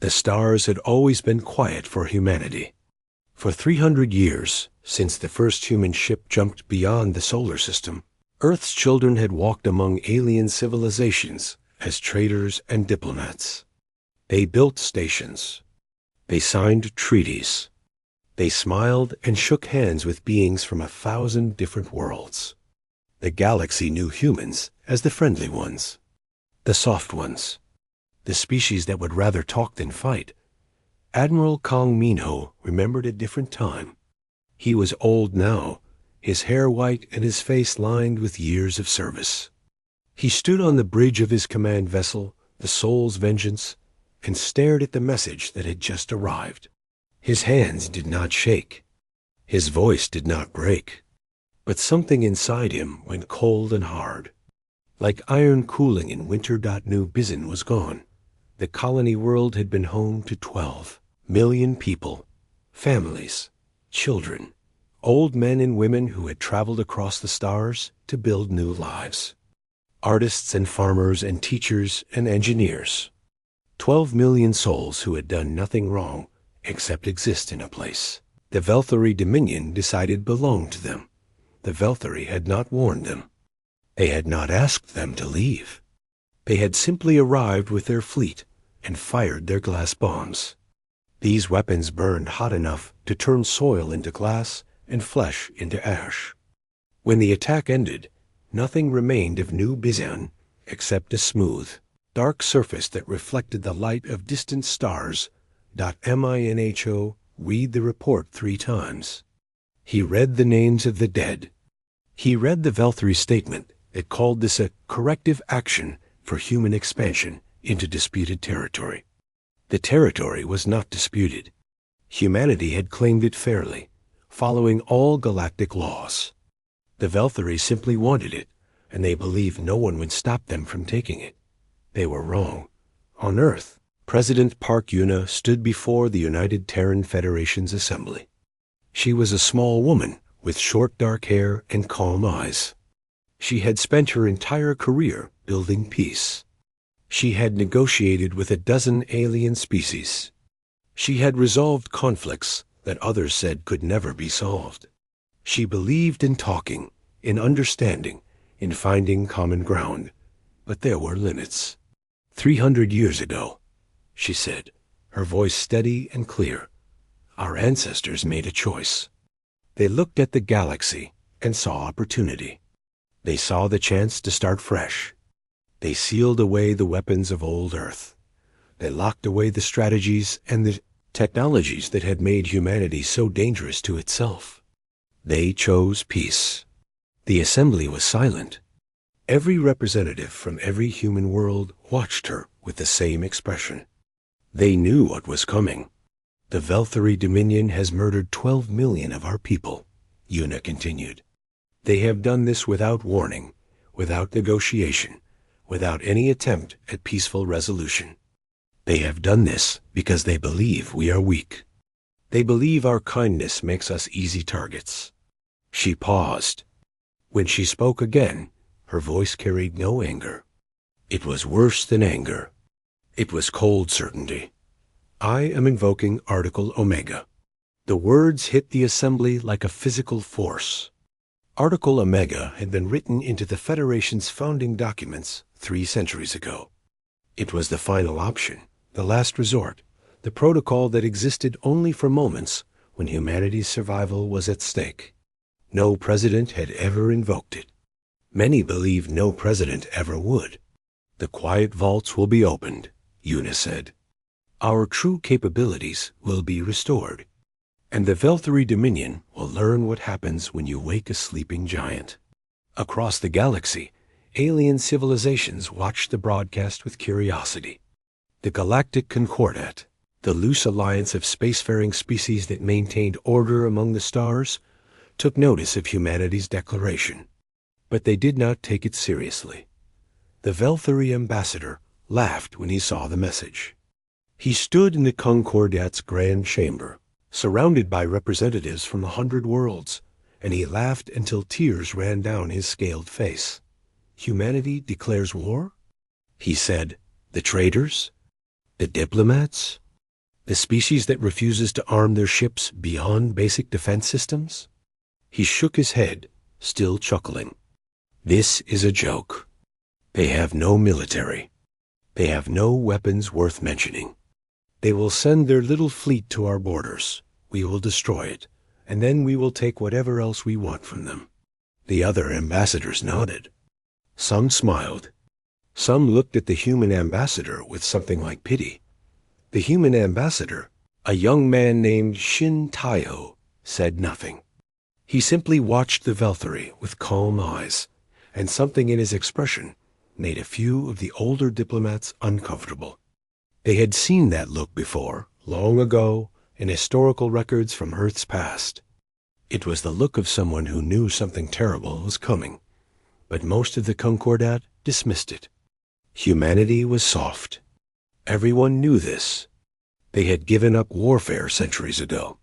The stars had always been quiet for humanity. For 300 years, since the first human ship jumped beyond the solar system, Earth's children had walked among alien civilizations as traders and diplomats. They built stations. They signed treaties. They smiled and shook hands with beings from 1,000 different worlds. The galaxy knew humans as the friendly ones, the soft ones, the species that would rather talk than fight. Admiral Kong Minho remembered a different time. He was old now, his hair white and his face lined with years of service. He stood on the bridge of his command vessel, the Soul's Vengeance, and stared at the message that had just arrived. His hands did not shake. His voice did not break. But something inside him went cold and hard. Like iron cooling in winter. New Bizin was gone. The colony world had been home to 12 million people, families, children, old men and women who had traveled across the stars to build new lives. Artists and farmers and teachers and engineers. 12 million souls who had done nothing wrong except exist in a place the Velthari Dominion decided belonged to them. The Velthari had not warned them. They had not asked them to leave. They had simply arrived with their fleet and fired their glass bombs. These weapons burned hot enough to turn soil into glass and flesh into ash. When the attack ended, nothing remained of New Bizan except a smooth, dark surface that reflected the light of distant stars. Minho read the report 3 times. He read the names of the dead. He read the Velthari statement that called this a corrective action for human expansion into disputed territory. The territory was not disputed. Humanity had claimed it fairly, following all galactic laws. The Velthari simply wanted it, and they believed no one would stop them from taking it. They were wrong. On Earth, President Park Yuna stood before the United Terran Federation's assembly. She was a small woman with short dark hair and calm eyes. She had spent her entire career building peace. She had negotiated with 12 alien species. She had resolved conflicts that others said could never be solved. She believed in talking, in understanding, in finding common ground. But there were limits. 300 years ago, she said, her voice steady and clear, our ancestors made a choice. They looked at the galaxy and saw opportunity. They saw the chance to start fresh. They sealed away the weapons of old Earth. They locked away the strategies and the technologies that had made humanity so dangerous to itself. They chose peace. The assembly was silent. Every representative from every human world watched her with the same expression. They knew what was coming. The Velthari Dominion has murdered 12 million of our people, Yuna continued. They have done this without warning, without negotiation, without any attempt at peaceful resolution. They have done this because they believe we are weak. They believe our kindness makes us easy targets. She paused. When she spoke again, her voice carried no anger. It was worse than anger. It was cold certainty. I am invoking Article Omega. The words hit the assembly like a physical force. Article Omega had been written into the Federation's founding documents 3 centuries ago. It was the final option, the last resort, the protocol that existed only for moments when humanity's survival was at stake. No president had ever invoked it. Many believed no president ever would. The quiet vaults will be opened, Yuna said. Our true capabilities will be restored, and the Velthari Dominion will learn what happens when you wake a sleeping giant. Across the galaxy, alien civilizations watched the broadcast with curiosity. The Galactic Concordat, the loose alliance of spacefaring species that maintained order among the stars, took notice of humanity's declaration. But they did not take it seriously. The Velthari ambassador laughed when he saw the message. He stood in the Concordat's grand chamber, surrounded by representatives from 100 worlds, and he laughed until tears ran down his scaled face. Humanity declares war? He said, the traitors? The diplomats? The species that refuses to arm their ships beyond basic defense systems? He shook his head, still chuckling. This is a joke. They have no military. They have no weapons worth mentioning. They will send their little fleet to our borders. We will destroy it, and then we will take whatever else we want from them. The other ambassadors nodded. Some smiled. Some looked at the human ambassador with something like pity. The human ambassador, a young man named Shin Tayo, said nothing. He simply watched the Velthari with calm eyes, and something in his expression made a few of the older diplomats uncomfortable. They had seen that look before, long ago, in historical records from Earth's past. It was the look of someone who knew something terrible was coming, but most of the Concordat dismissed it. Humanity was soft. Everyone knew this. They had given up warfare centuries ago.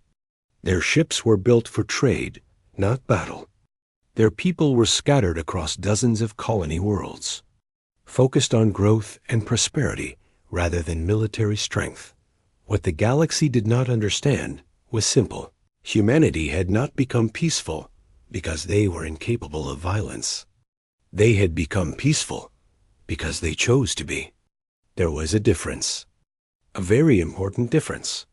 Their ships were built for trade, not battle. Their people were scattered across dozens of colony worlds, focused on growth and prosperity rather than military strength. What the galaxy did not understand was simple. Humanity had not become peaceful because they were incapable of violence. They had become peaceful because they chose to be. There was a difference. A very important difference.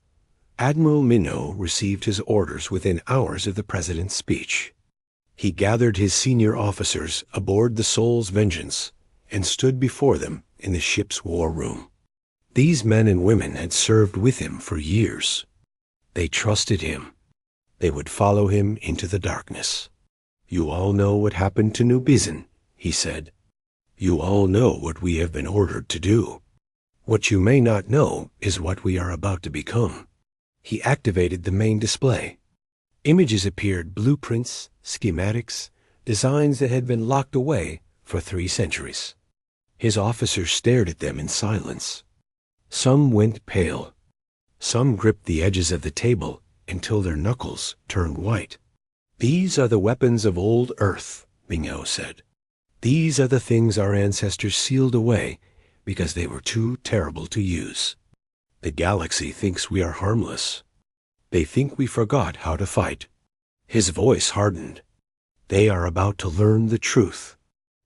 Admiral Minnow received his orders within hours of the president's speech. He gathered his senior officers aboard the Soul's Vengeance and stood before them in the ship's war room. These men and women had served with him for years. They trusted him. They would follow him into the darkness. You all know what happened to New Bizin, he said. You all know what we have been ordered to do. What you may not know is what we are about to become. He activated the main display. Images appeared, blueprints, schematics, designs that had been locked away for 3 centuries. His officers stared at them in silence. Some went pale. Some gripped the edges of the table until their knuckles turned white. These are the weapons of old Earth, Mingo said. These are the things our ancestors sealed away because they were too terrible to use. The galaxy thinks we are harmless. They think we forgot how to fight. His voice hardened. They are about to learn the truth.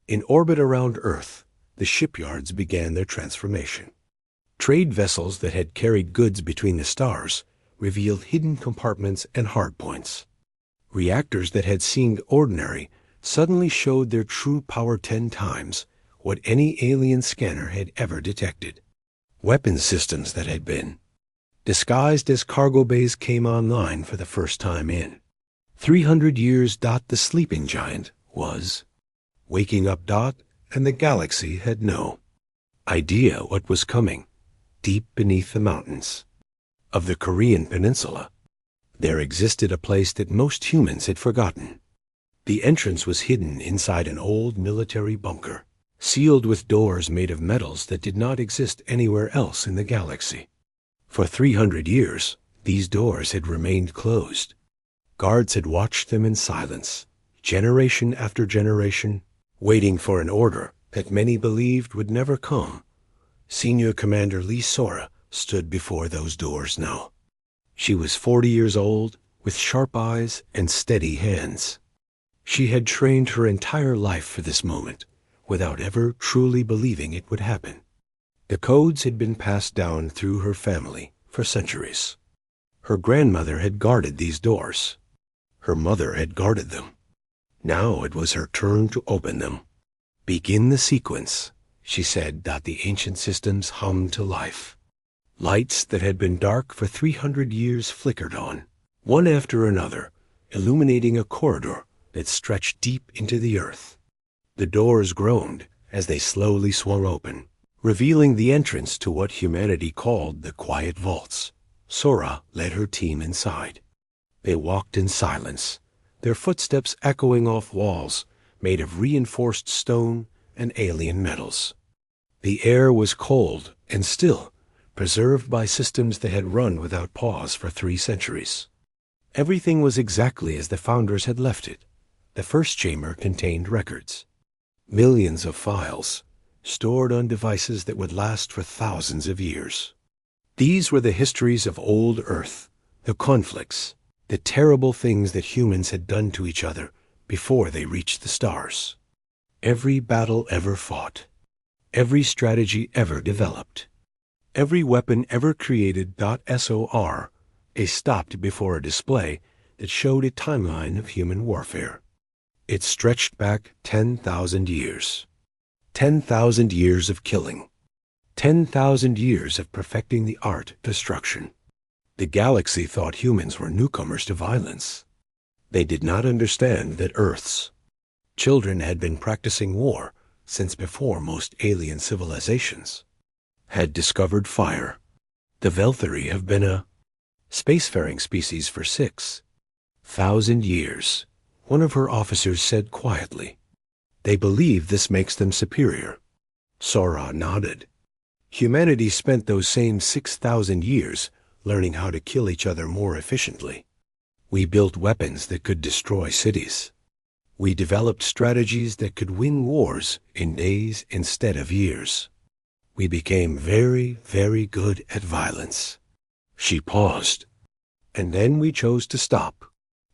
In orbit around Earth, the shipyards began their transformation. Trade vessels that had carried goods between the stars revealed hidden compartments and hardpoints. Reactors that had seemed ordinary suddenly showed their true power 10 times what any alien scanner had ever detected. Weapons systems that had been disguised as cargo bays came online for the first time in 300 years. The sleeping giant was waking up. And the galaxy had no idea what was coming. Deep beneath the mountains of the Korean peninsula, there existed a place that most humans had forgotten. The entrance was hidden inside an old military bunker, sealed with doors made of metals that did not exist anywhere else in the galaxy. For 300 years, these doors had remained closed. Guards had watched them in silence, generation after generation, waiting for an order that many believed would never come. Senior Commander Lee Sora stood before those doors now. She was 40 years old, with sharp eyes and steady hands. She had trained her entire life for this moment, without ever truly believing it would happen. The codes had been passed down through her family for centuries. Her grandmother had guarded these doors. Her mother had guarded them. Now it was her turn to open them. Begin the sequence, she said. The ancient systems hummed to life. Lights that had been dark for 300 years flickered on, one after another, illuminating a corridor that stretched deep into the earth. The doors groaned as they slowly swung open, revealing the entrance to what humanity called the Quiet Vaults. Sora led her team inside. They walked in silence, their footsteps echoing off walls made of reinforced stone and alien metals. The air was cold and still, preserved by systems that had run without pause for 3 centuries. Everything was exactly as the founders had left it. The first chamber contained records. Millions of files, stored on devices that would last for thousands of years. These were the histories of old Earth, the conflicts, the terrible things that humans had done to each other before they reached the stars. Every battle ever fought, every strategy ever developed, every weapon ever created. SOR, stopped before a display that showed a timeline of human warfare. It stretched back 10,000 years. 10,000 years of killing. 10,000 years of perfecting the art of destruction. The galaxy thought humans were newcomers to violence. They did not understand that Earth's children had been practicing war since before most alien civilizations had discovered fire. The Velthari have been a spacefaring species for 6,000 years, one of her officers said quietly. They believe this makes them superior. Sora nodded. Humanity spent those same 6,000 years learning how to kill each other more efficiently. We built weapons that could destroy cities. We developed strategies that could win wars in days instead of years. We became very, very good at violence. She paused. And then we chose to stop.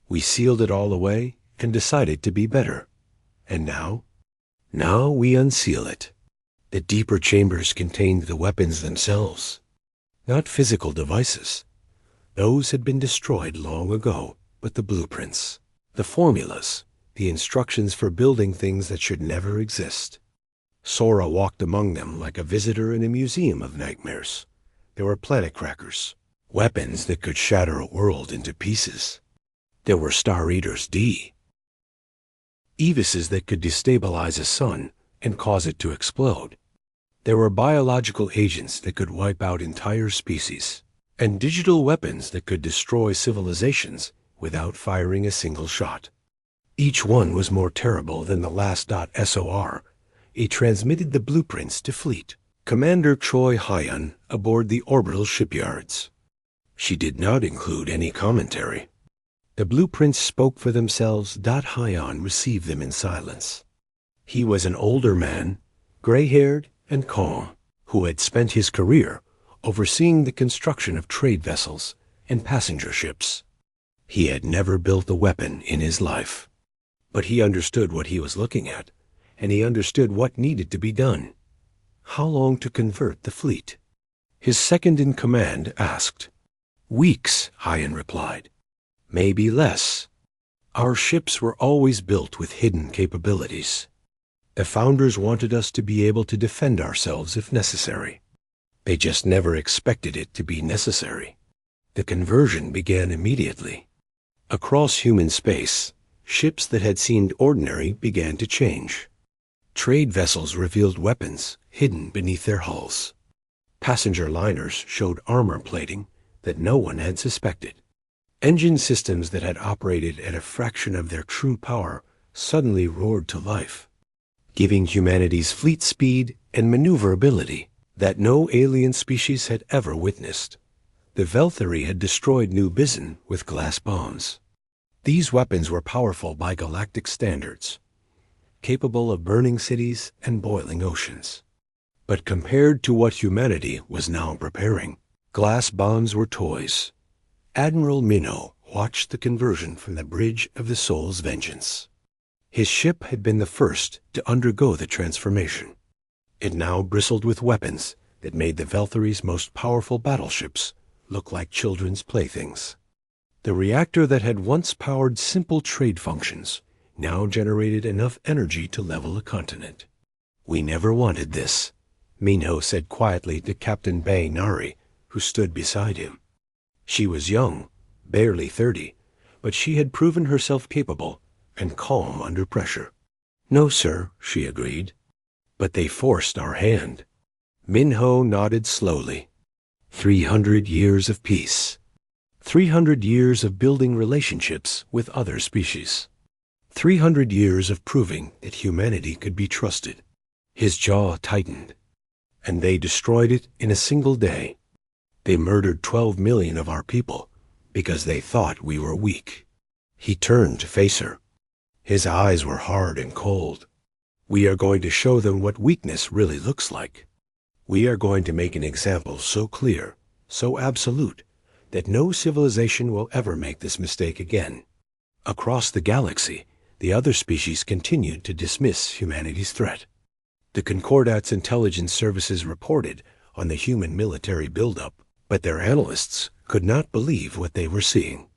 We sealed it all away and decided to be better. And now we unseal it. The deeper chambers contained the weapons themselves, not physical devices. Those had been destroyed long ago, but the blueprints, the formulas, the instructions for building things that should never exist. Sora walked among them like a visitor in a museum of nightmares. There were planet crackers, weapons that could shatter a world into pieces. There were Star Eaters D, Evises that could destabilize a sun and cause it to explode. There were biological agents that could wipe out entire species, and digital weapons that could destroy civilizations without firing a single shot. Each one was more terrible than the last. SOR. It transmitted the blueprints to Fleet Commander Choi Hyan aboard the orbital shipyards. She did not include any commentary. The blueprints spoke for themselves. Hyan received them in silence. He was an older man, gray-haired and calm, who had spent his career overseeing the construction of trade vessels and passenger ships. He had never built a weapon in his life, but he understood what he was looking at, and he understood what needed to be done. How long to convert the fleet? His second-in-command asked. Weeks, Hyan replied. Maybe less. Our ships were always built with hidden capabilities. The founders wanted us to be able to defend ourselves if necessary. They just never expected it to be necessary. The conversion began immediately. Across human space, ships that had seemed ordinary began to change. Trade vessels revealed weapons hidden beneath their hulls. Passenger liners showed armor plating that no one had suspected. Engine systems that had operated at a fraction of their true power suddenly roared to life, giving humanity's fleet speed and maneuverability that no alien species had ever witnessed. The Velthari had destroyed New Bizon with glass bombs. These weapons were powerful by galactic standards, capable of burning cities and boiling oceans. But compared to what humanity was now preparing, glass bombs were toys. Admiral Minho watched the conversion from the bridge of the Soul's Vengeance. His ship had been the first to undergo the transformation. It now bristled with weapons that made the Velthari's most powerful battleships look like children's playthings. The reactor that had once powered simple trade functions now generated enough energy to level a continent. We never wanted this, Minho said quietly to Captain Bay Nari, who stood beside him. She was young, barely 30, but she had proven herself capable and calm under pressure. No, sir, she agreed. But they forced our hand. Minho nodded slowly. 300 years of peace. 300 years of building relationships with other species. 300 years of proving that humanity could be trusted. His jaw tightened, and they destroyed it in a single day. They murdered 12 million of our people because they thought we were weak. He turned to face her. His eyes were hard and cold. We are going to show them what weakness really looks like. We are going to make an example so clear so absolute that no civilization will ever make this mistake again. Across the galaxy, the other species continued to dismiss humanity's threat. The Concordat's intelligence services reported on the human military buildup, but their analysts could not believe what they were seeing.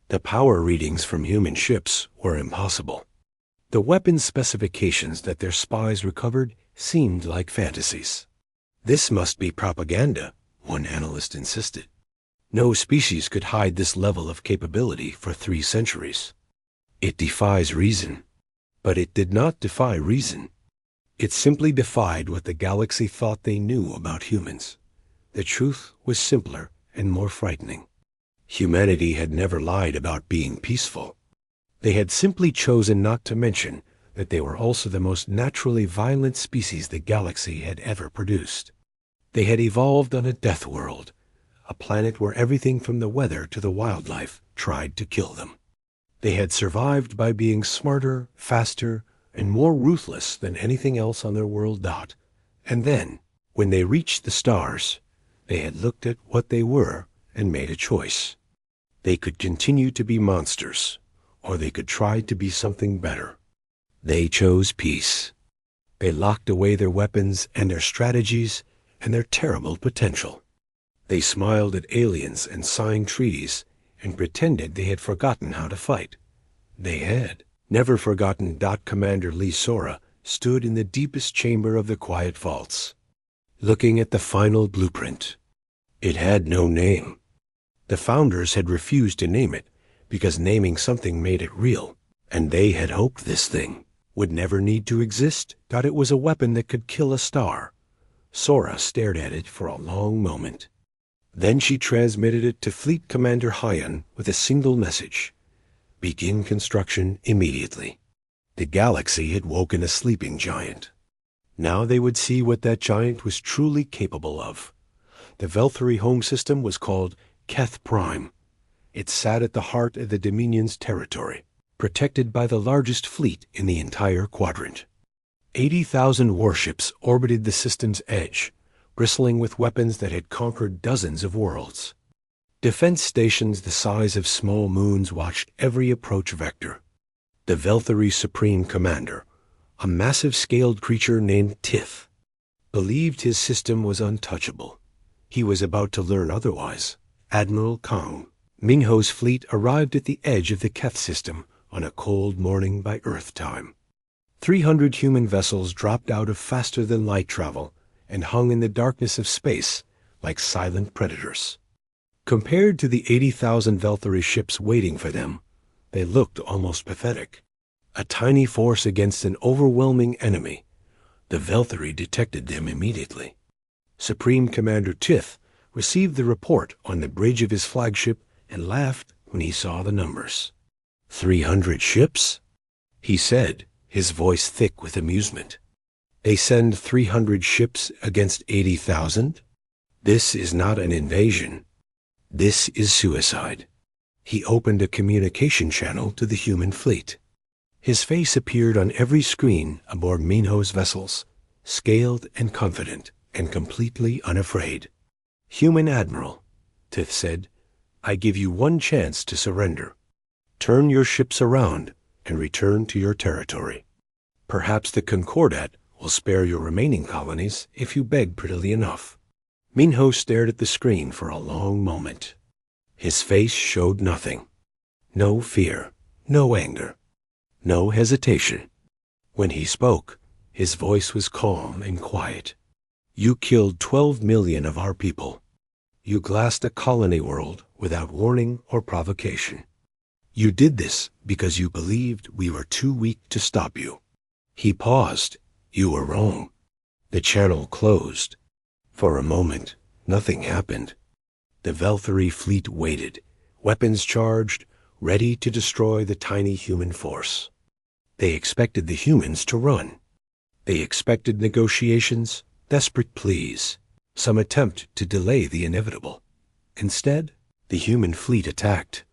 The power readings from human ships were impossible. The weapons specifications that their spies recovered seemed like fantasies. This must be propaganda, one analyst insisted. No species could hide this level of capability for 3 centuries. It defies reason. But it did not defy reason. It simply defied what the galaxy thought they knew about humans. The truth was simpler and more frightening. Humanity had never lied about being peaceful. They had simply chosen not to mention that they were also the most naturally violent species the galaxy had ever produced. They had evolved on a death world, a planet where everything from the weather to the wildlife tried to kill them. They had survived by being smarter, faster, and more ruthless than anything else on their world dot. And then, when they reached the stars, they had looked at what they were and made a choice. They could continue to be monsters, or they could try to be something better. They chose peace. They locked away their weapons and their strategies and their terrible potential. They smiled at aliens and signed treaties and pretended they had forgotten how to fight. They had never forgotten. Commander Lee Sora stood in the deepest chamber of the quiet vaults, looking at the final blueprint. It had no name. The founders had refused to name it because naming something made it real, and they had hoped this thing would never need to exist. It was a weapon that could kill a star. Sora stared at it for a long moment. Then she transmitted it to Fleet Commander Hyan with a single message: begin construction immediately. The galaxy had woken a sleeping giant. Now they would see what that giant was truly capable of. The Velthari home system was called Keth Prime. It sat at the heart of the Dominion's territory, protected by the largest fleet in the entire quadrant. 80,000 warships orbited the system's edge, bristling with weapons that had conquered dozens of worlds. Defense stations the size of small moons watched every approach vector. The Velthari Supreme Commander, a massive scaled creature named Tith, believed his system was untouchable. He was about to learn otherwise. Admiral Kang, Mingho's fleet, arrived at the edge of the Keth system on a cold morning by Earth time. 300 human vessels dropped out of faster-than-light travel and hung in the darkness of space like silent predators. Compared to the 80,000 Velthari ships waiting for them, they looked almost pathetic. A tiny force against an overwhelming enemy. The Velthari detected them immediately. Supreme Commander Tith received the report on the bridge of his flagship and laughed when he saw the numbers. 300 ships? He said, his voice thick with amusement. They send 300 ships against 80,000? This is not an invasion. This is suicide. He opened a communication channel to the human fleet. His face appeared on every screen aboard Minho's vessels, scaled and confident and completely unafraid. Human Admiral, Tith said, I give you one chance to surrender. Turn your ships around and return to your territory. Perhaps the Concordat will spare your remaining colonies if you beg prettily enough. Minho stared at the screen for a long moment. His face showed nothing. No fear, no anger, no hesitation. When he spoke, his voice was calm and quiet. You killed 12 million of our people. You glassed a colony world without warning or provocation. You did this because you believed we were too weak to stop you. He paused. You were wrong. The channel closed. For a moment, nothing happened. The Velthari fleet waited, weapons charged, ready to destroy the tiny human force. They expected the humans to run. They expected negotiations, desperate pleas, some attempt to delay the inevitable. Instead, the human fleet attacked.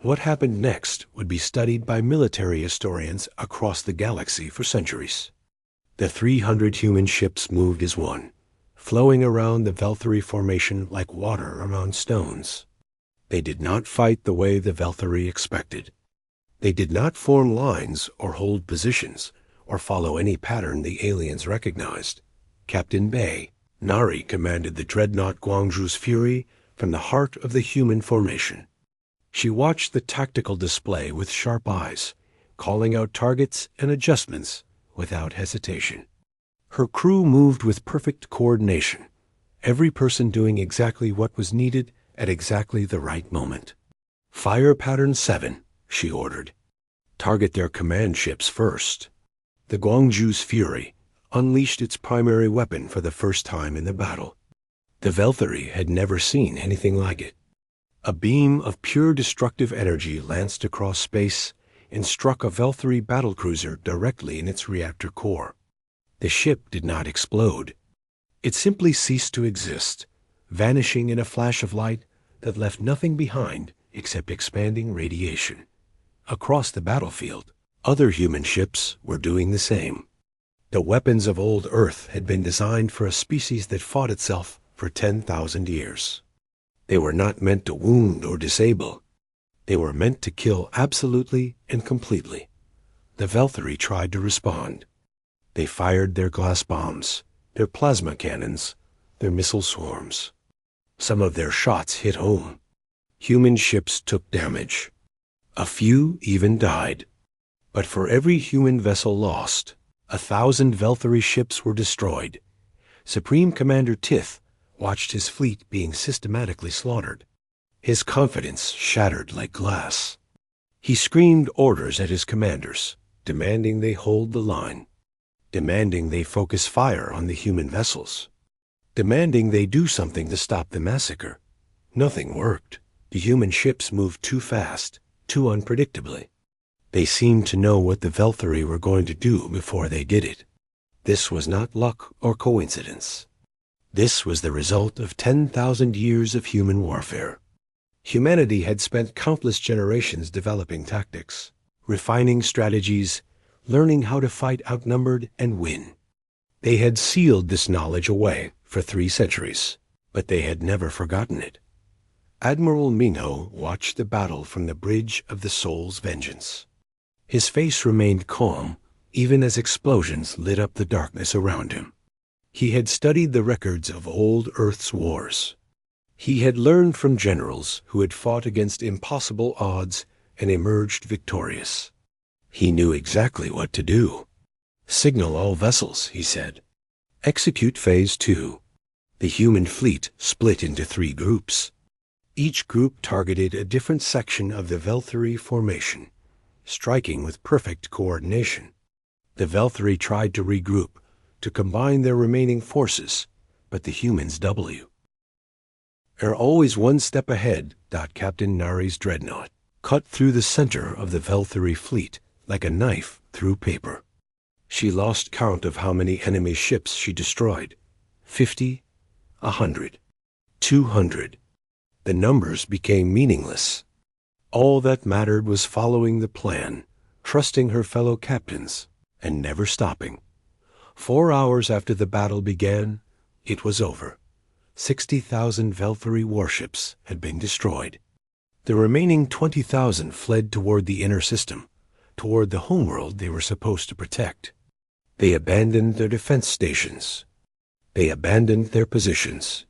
What happened next would be studied by military historians across the galaxy for centuries. The 300 human ships moved as one, flowing around the Velthary formation like water around stones. They did not fight the way the Velthary expected. They did not form lines or hold positions or follow any pattern the aliens recognized. Captain Bay, Nari commanded the dreadnought Guangzhou's Fury from the heart of the human formation. She watched the tactical display with sharp eyes, calling out targets and adjustments without hesitation. Her crew moved with perfect coordination, every person doing exactly what was needed at exactly the right moment. "Fire Pattern 7, she ordered. "Target their command ships first." The Guangzhou's Fury unleashed its primary weapon for the first time in the battle. The Velthary had never seen anything like it. A beam of pure destructive energy lanced across space and struck a Velthary battlecruiser directly in its reactor core. The ship did not explode. It simply ceased to exist, vanishing in a flash of light that left nothing behind except expanding radiation. Across the battlefield, other human ships were doing the same. The weapons of old Earth had been designed for a species that fought itself for 10,000 years. They were not meant to wound or disable. They were meant to kill absolutely and completely. The Velthary tried to respond. They fired their glass bombs, their plasma cannons, their missile swarms. Some of their shots hit home. Human ships took damage. A few even died. But for every human vessel lost, 1,000 Velthary ships were destroyed. Supreme Commander Tith watched his fleet being systematically slaughtered. His confidence shattered like glass. He screamed orders at his commanders, demanding they hold the line, demanding they focus fire on the human vessels, demanding they do something to stop the massacre. Nothing worked. The human ships moved too fast, too unpredictably. They seemed to know what the Velthary were going to do before they did it. This was not luck or coincidence. This was the result of 10,000 years of human warfare. Humanity had spent countless generations developing tactics, refining strategies, learning how to fight outnumbered and win. They had sealed this knowledge away for 3 centuries, but they had never forgotten it. Admiral Minho watched the battle from the bridge of the Soul's Vengeance. His face remained calm, even as explosions lit up the darkness around him. He had studied the records of old Earth's wars. He had learned from generals who had fought against impossible odds and emerged victorious. He knew exactly what to do. "Signal all vessels," he said. "Execute Phase 2. The human fleet split into 3 groups. Each group targeted a different section of the Velthary formation, striking with perfect coordination. The Velthary tried to regroup, to combine their remaining forces, but the humans W. "Are always one step ahead," Captain Nari's dreadnought cut through the center of the Velthary fleet like a knife through paper. She lost count of how many enemy ships she destroyed. 50, 100, 200. The numbers became meaningless. All that mattered was following the plan, trusting her fellow captains, and never stopping. 4 hours after the battle began, it was over. 60,000 Velthary warships had been destroyed. The remaining 20,000 fled toward the inner system, toward the homeworld they were supposed to protect. They abandoned their defense stations. They abandoned their positions.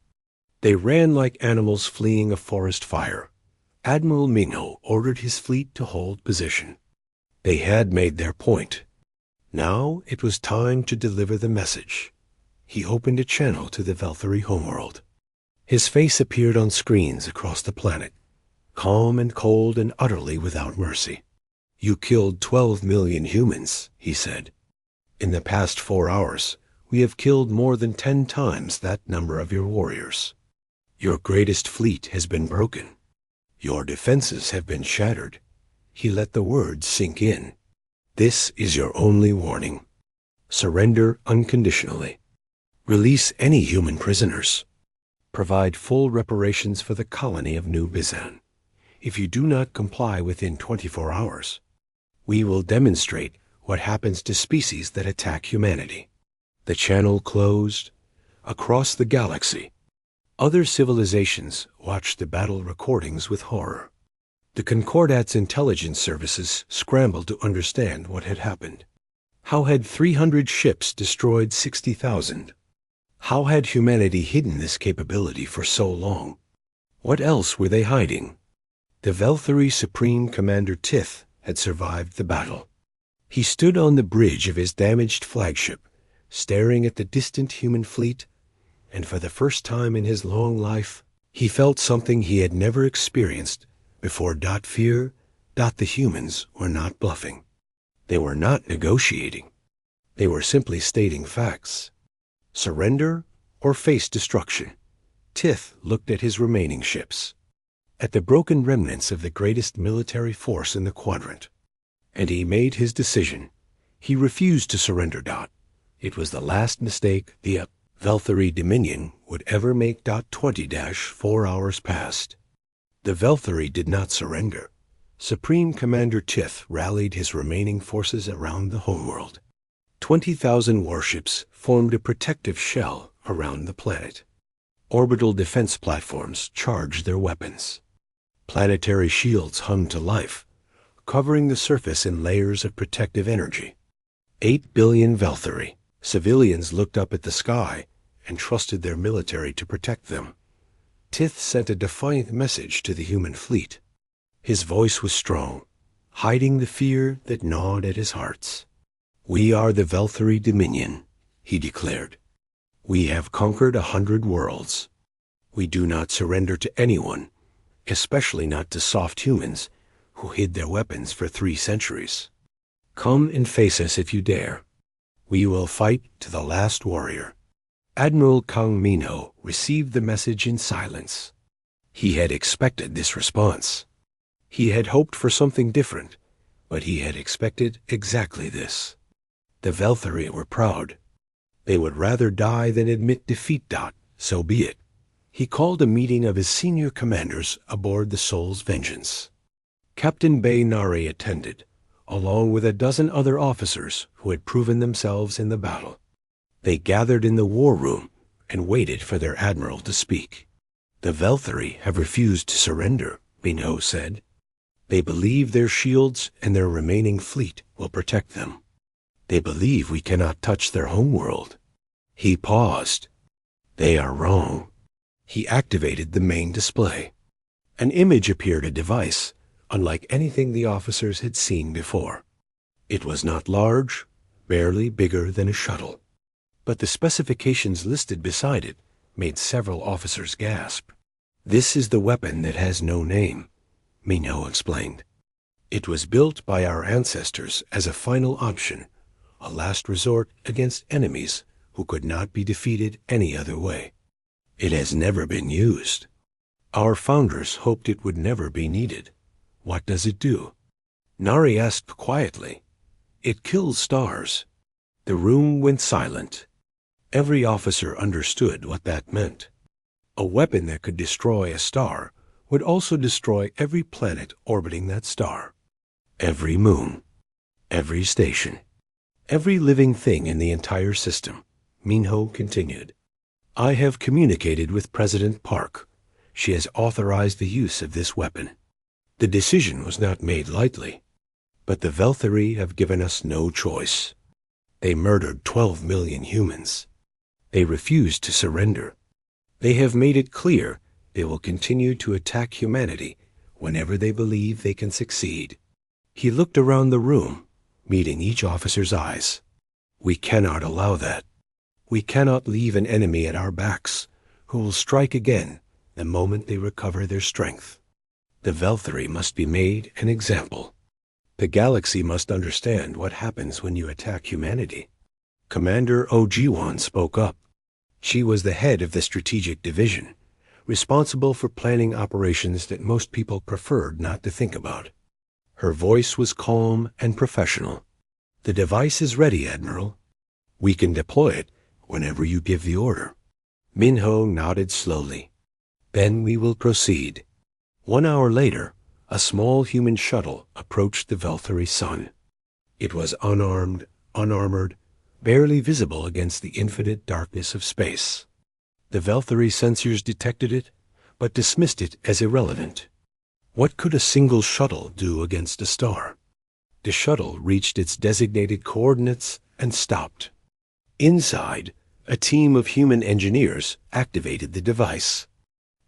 They ran like animals fleeing a forest fire. Admiral Minho ordered his fleet to hold position. They had made their point. Now it was time to deliver the message. He opened a channel to the Velthary homeworld. His face appeared on screens across the planet, calm and cold and utterly without mercy. "You killed 12 million humans," he said. "In the past 4 hours, we have killed more than 10 times that number of your warriors. Your greatest fleet has been broken. Your defenses have been shattered." He let the words sink in. "This is your only warning. Surrender unconditionally. Release any human prisoners. Provide full reparations for the colony of New Bizan. If you do not comply within 24 hours, we will demonstrate what happens to species that attack humanity." The channel closed. across the galaxy. Other civilizations watched the battle recordings with horror. The Concordat's intelligence services scrambled to understand what had happened. How had 300 ships destroyed 60,000? How had humanity hidden this capability for so long? What else were they hiding? The Velthari Supreme Commander Tith had survived the battle. He stood on the bridge of his damaged flagship, staring at the distant human fleet, and for the first time in his long life, he felt something he had never experienced before. Fear. The humans were not bluffing. They were not negotiating. They were simply stating facts. Surrender or face destruction? Tith looked at his remaining ships, at the broken remnants of the greatest military force in the quadrant, and he made his decision. He refused to surrender. It was the last mistake the Velthari Dominion would ever make. 20-4 hours passed. The Velthari did not surrender. Supreme Commander Tith rallied his remaining forces around the homeworld. 20,000 warships formed a protective shell around the planet. Orbital defense platforms charged their weapons. Planetary shields hung to life, covering the surface in layers of protective energy. 8 billion Velthari. Civilians looked up at the sky and trusted their military to protect them. Tith sent a defiant message to the human fleet. His voice was strong, hiding the fear that gnawed at his hearts. "We are the Velthari Dominion," he declared. "We have conquered 100 worlds. We do not surrender to anyone, especially not to soft humans who hid their weapons for 3 centuries. Come and face us if you dare. We will fight to the last warrior." Admiral Kang Minho received the message in silence. He had expected this response. He had hoped for something different, but he had expected exactly this. The Velthari were proud. They would rather die than admit defeat. So be it. He called a meeting of his senior commanders aboard the Soul's Vengeance. Captain Bay Nari attended, along with a dozen other officers who had proven themselves in the battle. They gathered in the war room and waited for their admiral to speak. "The Velthari have refused to surrender," Minho said. "They believe their shields and their remaining fleet will protect them. They believe we cannot touch their homeworld." He paused. "They are wrong." He activated the main display. An image appeared, a device unlike anything the officers had seen before. It was not large, barely bigger than a shuttle, but the specifications listed beside it made several officers gasp. "This is the weapon that has no name," Minho explained. "It was built by our ancestors as a final option, a last resort against enemies who could not be defeated any other way. It has never been used. Our founders hoped it would never be needed. What does it do?" Nari asked quietly. "It kills stars." The room went silent. Every officer understood what that meant. A weapon that could destroy a star would also destroy every planet orbiting that star, every moon, every station, every living thing in the entire system. Minho continued. "I have communicated with President Park. She has authorized the use of this weapon. The decision was not made lightly, but the Velthari have given us no choice. They murdered 12 million humans. They refused to surrender. They have made it clear they will continue to attack humanity whenever they believe they can succeed." He looked around the room, meeting each officer's eyes. "We cannot allow that. We cannot leave an enemy at our backs who will strike again the moment they recover their strength. The Velthari must be made an example. The galaxy must understand what happens when you attack humanity." Commander Ojiwan spoke up. She was the head of the strategic division, responsible for planning operations that most people preferred not to think about. Her voice was calm and professional. "The device is ready, Admiral. We can deploy it whenever you give the order." Minho nodded slowly. "Then we will proceed." 1 hour later, a small human shuttle approached the Velthari sun. It was unarmed, unarmored, barely visible against the infinite darkness of space. The Velthary sensors detected it, but dismissed it as irrelevant. What could a single shuttle do against a star? The shuttle reached its designated coordinates and stopped. Inside, a team of human engineers activated the device.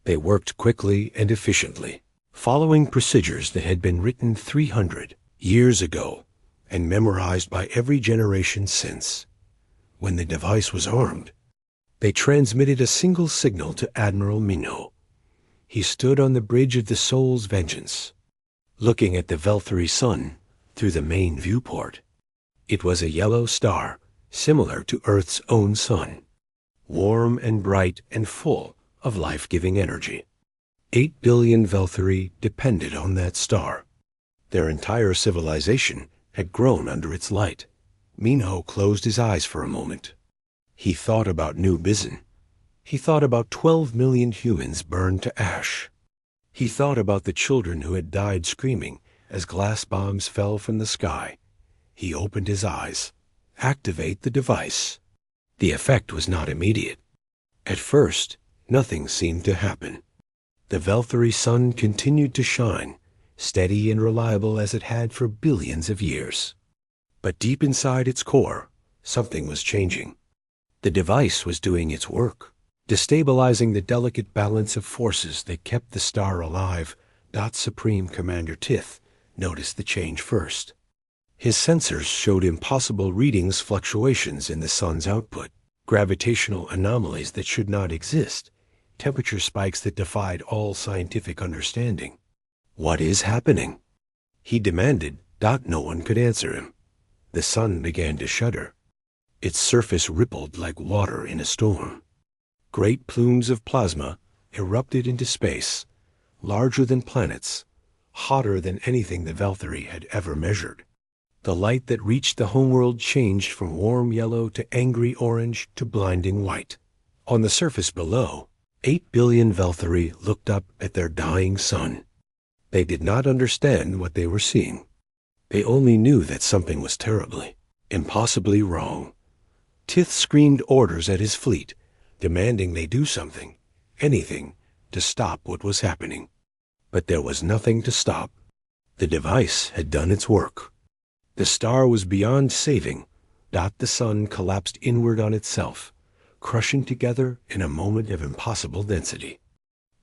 They worked quickly and efficiently, following procedures that had been written 300 years ago and memorized by every generation since. When the device was armed, they transmitted a single signal to Admiral Minho. He stood on the bridge of the Soul's Vengeance, looking at the Velthary sun through the main viewport. It was a yellow star, similar to Earth's own sun, warm and bright and full of life-giving energy. 8 billion Velthary depended on that star. Their entire civilization had grown under its light. Minho closed his eyes for a moment. He thought about New Bizen. He thought about 12 million humans burned to ash. He thought about the children who had died screaming as glass bombs fell from the sky. He opened his eyes. Activate the device. The effect was not immediate. At first, nothing seemed to happen. The Velthary sun continued to shine, steady and reliable as it had for billions of years. But deep inside its core, something was changing. The device was doing its work, destabilizing the delicate balance of forces that kept the star alive. Supreme Commander Tith noticed the change first. His sensors showed impossible readings, fluctuations in the sun's output, gravitational anomalies that should not exist, temperature spikes that defied all scientific understanding. What is happening? He demanded. No one could answer him. The sun began to shudder. Its surface rippled like water in a storm. Great plumes of plasma erupted into space, larger than planets, hotter than anything the Velthary had ever measured. The light that reached the homeworld changed from warm yellow to angry orange to blinding white. On the surface below, 8 billion Velthary looked up at their dying sun. They did not understand what they were seeing. They only knew that something was terribly, impossibly wrong. Tith screamed orders at his fleet, demanding they do something, anything, to stop what was happening. But there was nothing to stop. The device had done its work. The star was beyond saving. The sun collapsed inward on itself, crushing together in a moment of impossible density.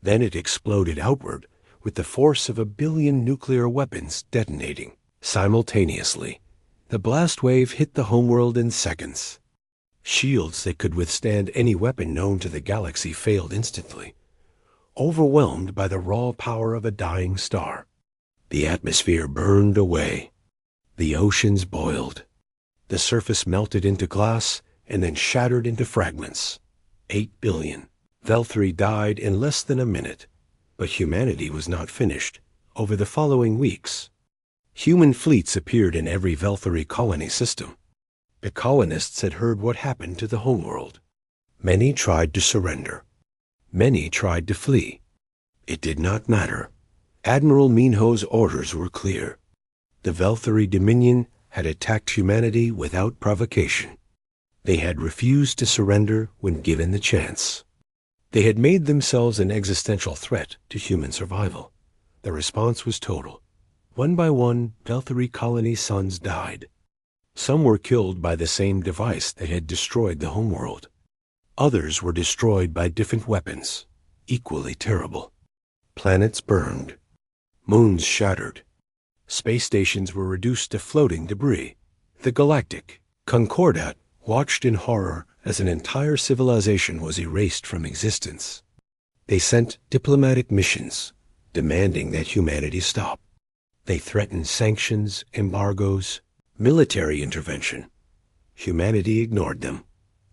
Then it exploded outward with the force of 1 billion nuclear weapons detonating simultaneously. The blast wave hit the homeworld in seconds. Shields that could withstand any weapon known to the galaxy failed instantly, overwhelmed by the raw power of a dying star. The atmosphere burned away. The oceans boiled. The surface melted into glass and then shattered into fragments. 8 billion. Velthary died in less than a minute, but humanity was not finished. Over the following weeks, human fleets appeared in every Velthary colony system. The colonists had heard what happened to the homeworld. Many tried to surrender. Many tried to flee. It did not matter. Admiral Minho's orders were clear. The Velthary Dominion had attacked humanity without provocation. They had refused to surrender when given the chance. They had made themselves an existential threat to human survival. The response was total. One by one, Velthary colony sons died. Some were killed by the same device that had destroyed the homeworld. Others were destroyed by different weapons, equally terrible. Planets burned. Moons shattered. Space stations were reduced to floating debris. The Galactic Concordat watched in horror as an entire civilization was erased from existence. They sent diplomatic missions, demanding that humanity stop. They threatened sanctions, embargoes, military intervention. Humanity ignored them.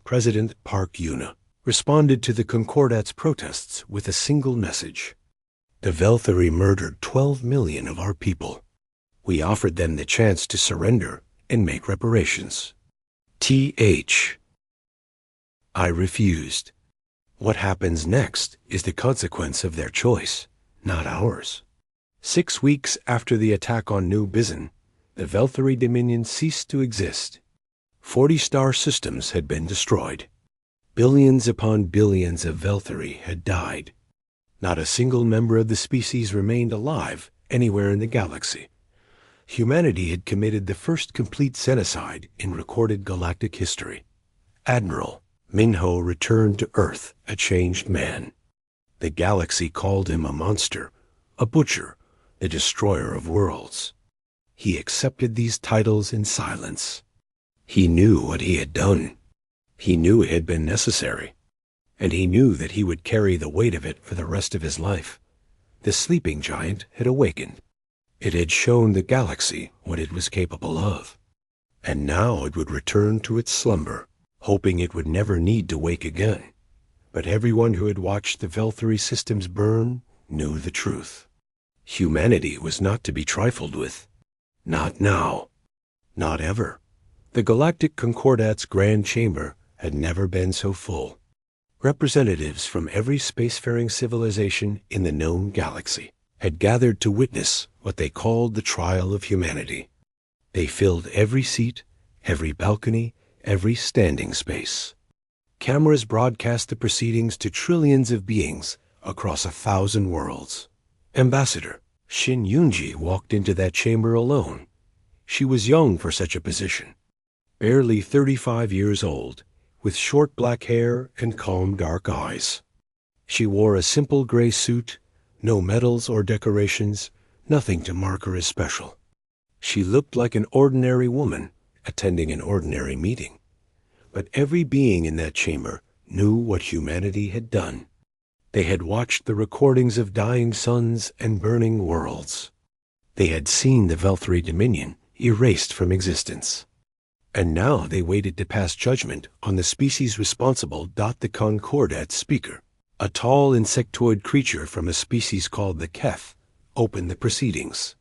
President Park Yuna responded to the Concordat's protests with a single message. The Velthary murdered 12 million of our people. We offered them the chance to surrender and make reparations. I refused. What happens next is the consequence of their choice, not ours. 6 weeks after the attack on New Bizen, the Velthary Dominion ceased to exist. 40 star systems had been destroyed. Billions upon billions of Velthari had died. Not a single member of the species remained alive anywhere in the galaxy. Humanity had committed the first complete genocide in recorded galactic history. Admiral Minho returned to Earth a changed man. The galaxy called him a monster, a butcher, the destroyer of worlds. He accepted these titles in silence. He knew what he had done. He knew it had been necessary. And he knew that he would carry the weight of it for the rest of his life. The sleeping giant had awakened. It had shown the galaxy what it was capable of. And now it would return to its slumber, hoping it would never need to wake again. But everyone who had watched the Velthari systems burn knew the truth. Humanity was not to be trifled with. Not now. Not ever. The Galactic Concordat's Grand Chamber had never been so full. Representatives from every spacefaring civilization in the known galaxy had gathered to witness what they called the trial of humanity. They filled every seat, every balcony, every standing space. Cameras broadcast the proceedings to trillions of beings across 1,000 worlds. Ambassador Shin Yunji walked into that chamber alone. She was young for such a position, barely 35 years old, with short black hair and calm dark eyes. She wore a simple gray suit, no medals or decorations, nothing to mark her as special. She looked like an ordinary woman attending an ordinary meeting. But every being in that chamber knew what humanity had done. They had watched the recordings of dying suns and burning worlds. They had seen the Velthari Dominion erased from existence. And now they waited to pass judgment on the species responsible. The Concordat speaker, a tall insectoid creature from a species called the Keth, opened the proceedings.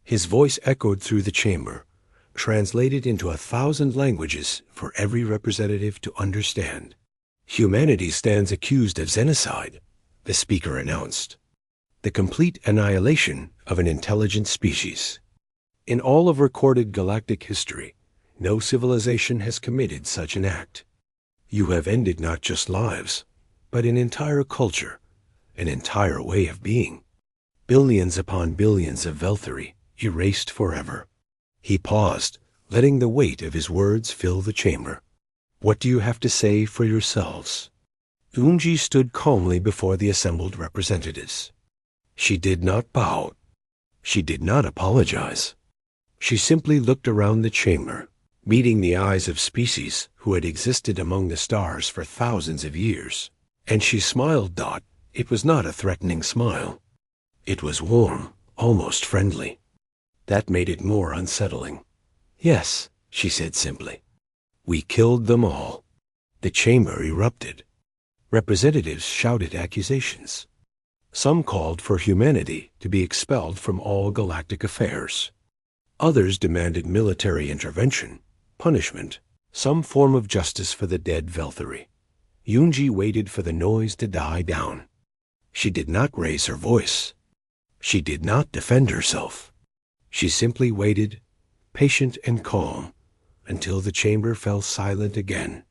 His voice echoed through the chamber, translated into 1,000 languages for every representative to understand. Humanity stands accused of genocide, the speaker announced. The complete annihilation of an intelligent species. In all of recorded galactic history, no civilization has committed such an act. You have ended not just lives, but an entire culture, an entire way of being. Billions upon billions of Velthari erased forever. He paused, letting the weight of his words fill the chamber. What do you have to say for yourselves? Unji stood calmly before the assembled representatives. She did not bow. She did not apologize. She simply looked around the chamber, meeting the eyes of species who had existed among the stars for thousands of years. And she smiled. It was not a threatening smile. It was warm, almost friendly. That made it more unsettling. Yes, she said simply. We killed them all. The chamber erupted. Representatives shouted accusations. Some called for humanity to be expelled from all galactic affairs. Others demanded military intervention, punishment, some form of justice for the dead Velthari. Yunji waited for the noise to die down. She did not raise her voice. She did not defend herself. She simply waited, patient and calm, until the chamber fell silent again.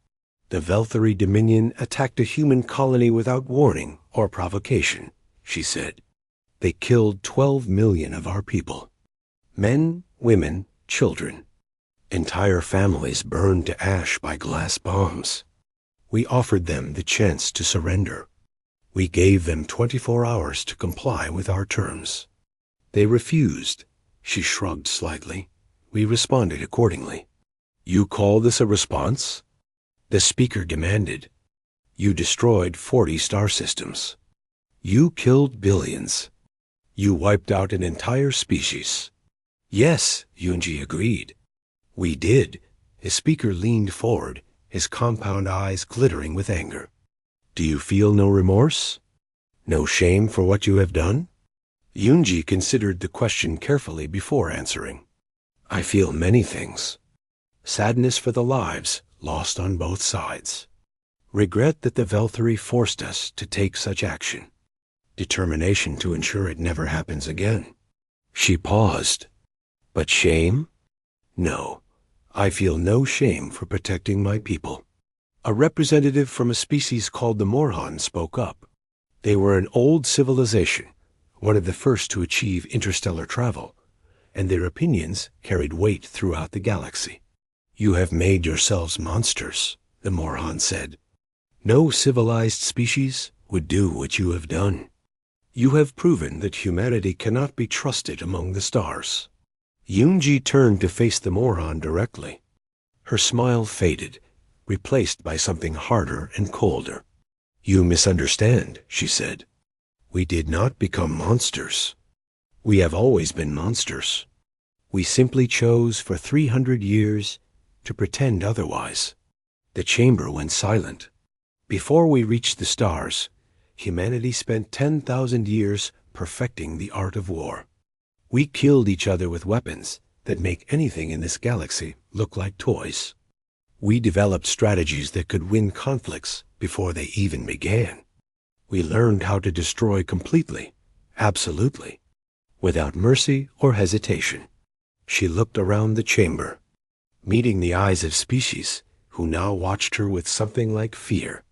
The Velthari Dominion attacked a human colony without warning or provocation, she said. They killed 12 million of our people. Men, women, children. Entire families burned to ash by glass bombs. We offered them the chance to surrender. We gave them 24 hours to comply with our terms. They refused. She shrugged slightly. We responded accordingly. You call this a response? The speaker demanded. You destroyed 40 star systems. You killed billions. You wiped out an entire species. Yes, Yunji agreed. We did. The speaker leaned forward, his compound eyes glittering with anger. Do you feel no remorse? No shame for what you have done? Yunji considered the question carefully before answering. I feel many things. Sadness for the lives lost on both sides. Regret that the Velthari forced us to take such action. Determination to ensure it never happens again. She paused. But shame? No, I feel no shame for protecting my people. A representative from a species called the Morhan spoke up. They were an old civilization, one of the first to achieve interstellar travel, and their opinions carried weight throughout the galaxy. "You have made yourselves monsters," the Morhan said. "No civilized species would do what you have done. You have proven that humanity cannot be trusted among the stars." Yunji turned to face the Morhan directly. Her smile faded, replaced by something harder and colder. "You misunderstand," she said. "We did not become monsters. We have always been monsters. We simply chose for 300 years to pretend otherwise." The chamber went silent. Before we reached the stars, humanity spent 10,000 years perfecting the art of war. We killed each other with weapons that make anything in this galaxy look like toys. We developed strategies that could win conflicts before they even began. We learned how to destroy completely, absolutely, without mercy or hesitation. She looked around the chamber, meeting the eyes of species who now watched her with something like fear.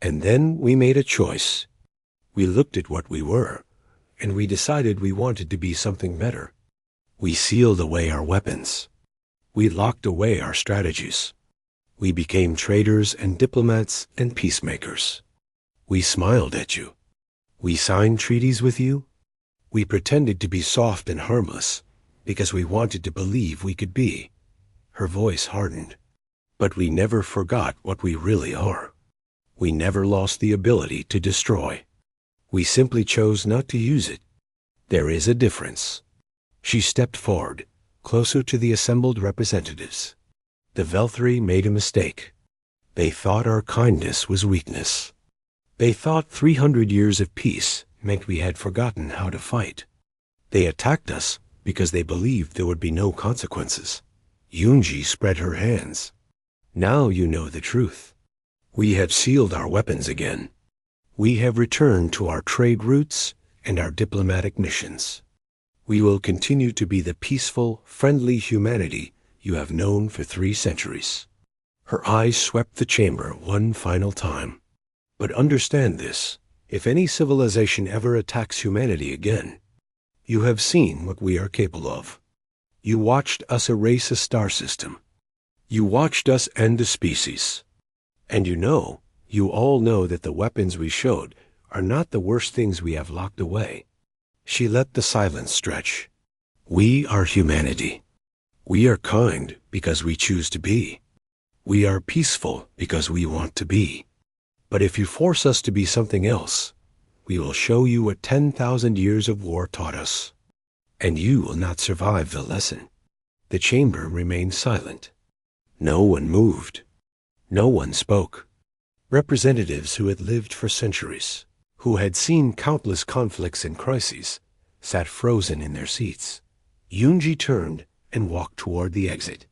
And then we made a choice. We looked at what we were, and we decided we wanted to be something better. We sealed away our weapons. We locked away our strategies. We became traitors and diplomats and peacemakers. We smiled at you. We signed treaties with you. We pretended to be soft and harmless because we wanted to believe we could be. Her voice hardened. But we never forgot what we really are. We never lost the ability to destroy. We simply chose not to use it. There is a difference. She stepped forward, closer to the assembled representatives. The Velthri made a mistake. They thought our kindness was weakness. They thought 300 years of peace meant we had forgotten how to fight. They attacked us because they believed there would be no consequences. Yunji spread her hands. "Now you know the truth. We have sealed our weapons again. We have returned to our trade routes and our diplomatic missions. We will continue to be the peaceful, friendly humanity you have known for 3 centuries. Her eyes swept the chamber one final time. "But understand this, if any civilization ever attacks humanity again, you have seen what we are capable of. You watched us erase a star system. You watched us end a species. And you all know that the weapons we showed are not the worst things we have locked away." She let the silence stretch. "We are humanity. We are kind because we choose to be. We are peaceful because we want to be. But if you force us to be something else, we will show you what 10,000 years of war taught us. And you will not survive the lesson." The chamber remained silent. No one moved. No one spoke. Representatives who had lived for centuries, who had seen countless conflicts and crises, sat frozen in their seats. Yunji turned and walked toward the exit.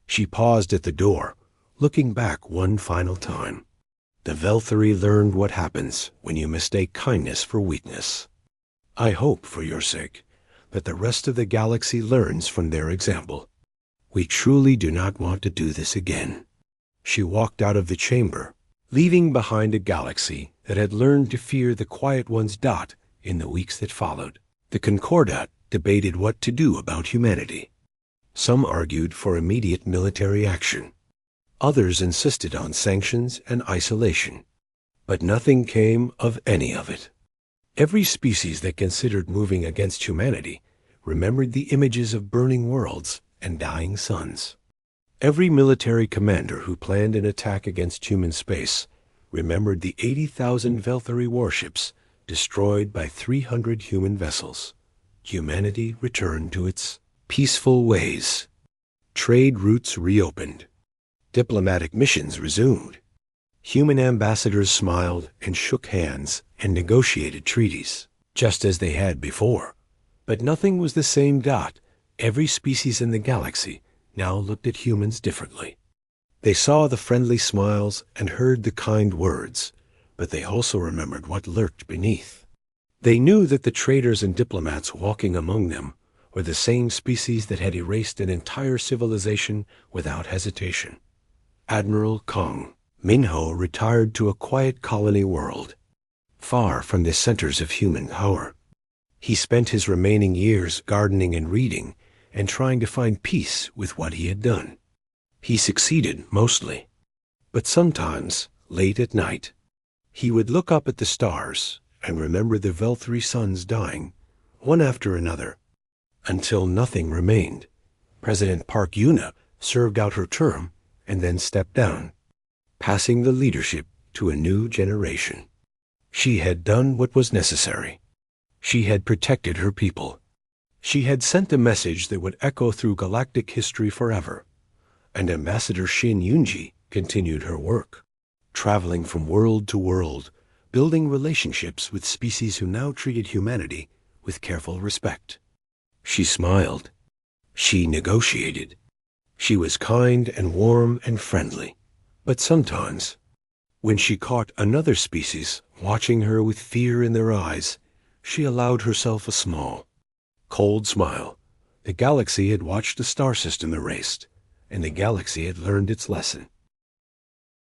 She paused at the door, looking back one final time. The Velthri learned what happens when you mistake kindness for weakness. I hope, for your sake, that the rest of the galaxy learns from their example. We truly do not want to do this again. She walked out of the chamber, leaving behind a galaxy that had learned to fear the Quiet One's dot in the weeks that followed. The Concordat debated what to do about humanity. Some argued for immediate military action. Others insisted on sanctions and isolation. But nothing came of any of it. Every species that considered moving against humanity remembered the images of burning worlds and dying suns. Every military commander who planned an attack against human space remembered the 80,000 Velthri warships destroyed by 300 human vessels. Humanity returned to its peaceful ways. Trade routes reopened. Diplomatic missions resumed. Human ambassadors smiled and shook hands and negotiated treaties, just as they had before. But nothing was the same dot. Every species in the galaxy now looked at humans differently. They saw the friendly smiles and heard the kind words, but they also remembered what lurked beneath. They knew that the traitors and diplomats walking among them were the same species that had erased an entire civilization without hesitation. Admiral Kong, Minho retired to a quiet colony world, far from the centers of human power. He spent his remaining years gardening and reading, and trying to find peace with what he had done. He succeeded mostly, but sometimes, late at night, he would look up at the stars and remember the Veltri suns dying, one after another, until nothing remained. President Park Yuna served out her term and then stepped down, passing the leadership to a new generation. She had done what was necessary. She had protected her people. She had sent a message that would echo through galactic history forever, and Ambassador Shin Yunji continued her work, traveling from world to world, building relationships with species who now treated humanity with careful respect. She smiled. She negotiated. She was kind and warm and friendly. But sometimes, when she caught another species watching her with fear in their eyes, she allowed herself a small, cold smile. The galaxy had watched the star system erased, and the galaxy had learned its lesson.